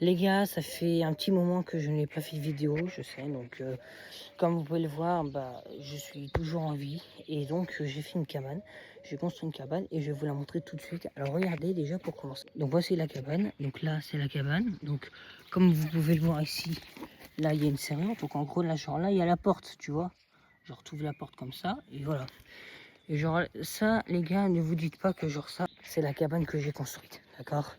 Les gars, ça fait un petit moment que je n'ai pas fait de vidéo, je sais, donc comme vous pouvez le voir, je suis toujours en vie et donc j'ai fait une cabane, j'ai construit une cabane et je vais vous la montrer tout de suite. Alors regardez déjà pour commencer. Donc voici la cabane, donc là c'est la cabane, donc comme vous pouvez le voir ici, là il y a une serrure, donc en gros là genre là il y a la porte, tu vois, genre tu ouvres la porte comme ça et voilà. Et genre ça les gars, ne vous dites pas que genre ça c'est la cabane que j'ai construite, d'accord?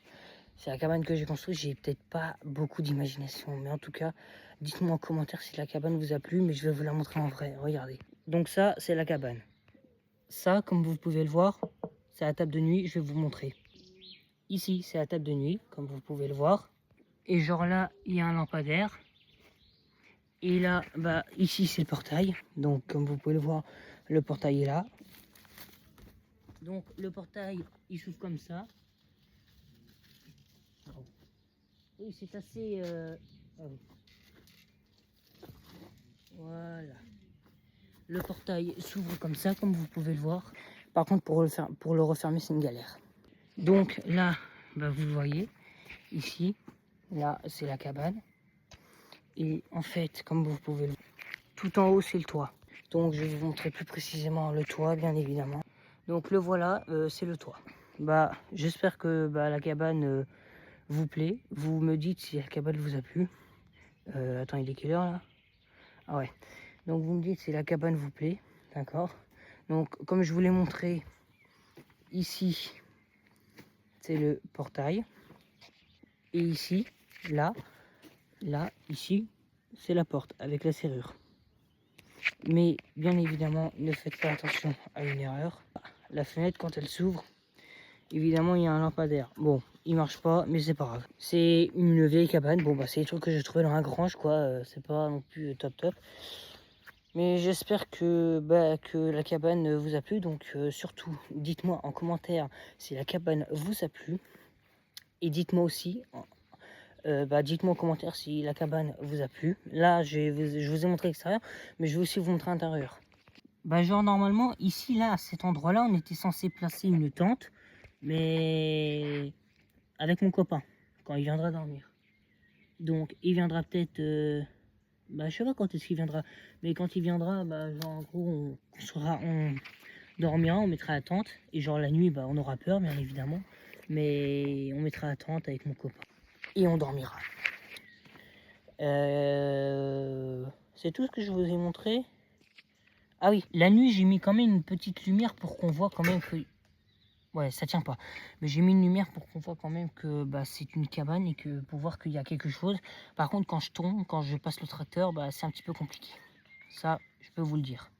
C'est la cabane que j'ai construite, j'ai peut-être pas beaucoup d'imagination, mais en tout cas, dites-moi en commentaire si la cabane vous a plu, mais je vais vous la montrer en vrai, regardez. Donc ça, c'est la cabane. Ça, comme vous pouvez le voir, c'est la table de nuit, je vais vous montrer. Ici, c'est la table de nuit, comme vous pouvez le voir. Et genre là, il y a un lampadaire. Et là, ici, c'est le portail. Donc, comme vous pouvez le voir, le portail est là. Donc, le portail, il s'ouvre comme ça. Oui, c'est assez... Voilà. Le portail s'ouvre comme ça, comme vous pouvez le voir. Par contre, pour le refermer, c'est une galère. Donc là, vous voyez, ici, là, c'est la cabane. Et en fait, comme vous pouvez le voir, tout en haut, c'est le toit. Donc je vais vous montrer plus précisément le toit, bien évidemment. Donc le voilà, c'est le toit. J'espère que la cabane vous plaît. Vous me dites si la cabane vous a plu. Attends, il est quelle heure là? Ah ouais. Donc vous me dites si la cabane vous plaît, d'accord? Donc comme je vous l'ai montré, ici c'est le portail. Et ici, là, ici, c'est la porte avec la serrure. Mais bien évidemment, ne faites pas attention à une erreur. La fenêtre, quand elle s'ouvre, évidemment, il y a un lampadaire. Bon, il marche pas, mais c'est pas grave. C'est une vieille cabane. Bon, c'est des trucs que j'ai trouvé dans la grange, quoi. C'est pas non plus top top. Mais j'espère que la cabane vous a plu. Donc surtout, dites-moi en commentaire si la cabane vous a plu. Et dites-moi aussi, dites-moi en commentaire si la cabane vous a plu. Là, je vous ai montré l'extérieur, mais je vais aussi vous montrer l'intérieur. Genre normalement, ici, là, à cet endroit-là, on était censé placer une tente, mais avec mon copain, quand il viendra dormir. Donc, il viendra peut-être... je sais pas quand est-ce qu'il viendra, mais quand il viendra, genre en gros, on dormira, on mettra la tente, et genre la nuit, on aura peur, bien évidemment, mais on mettra la tente avec mon copain, et on dormira. C'est tout ce que je vous ai montré. Ah oui, la nuit, j'ai mis quand même une petite lumière pour qu'on voit quand même que... Ouais, ça tient pas. Mais j'ai mis une lumière pour qu'on voit quand même que c'est une cabane et que pour voir qu'il y a quelque chose. Par contre, quand je tourne, quand je passe le tracteur, c'est un petit peu compliqué. Ça, je peux vous le dire.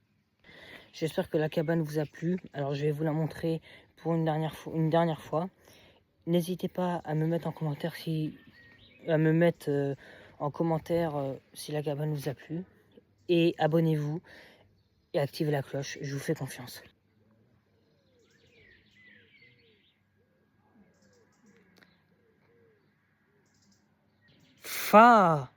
J'espère que la cabane vous a plu. Alors, je vais vous la montrer pour une dernière fois. N'hésitez pas à me mettre en commentaire si la cabane vous a plu. Et abonnez-vous et activez la cloche. Je vous fais confiance. Fa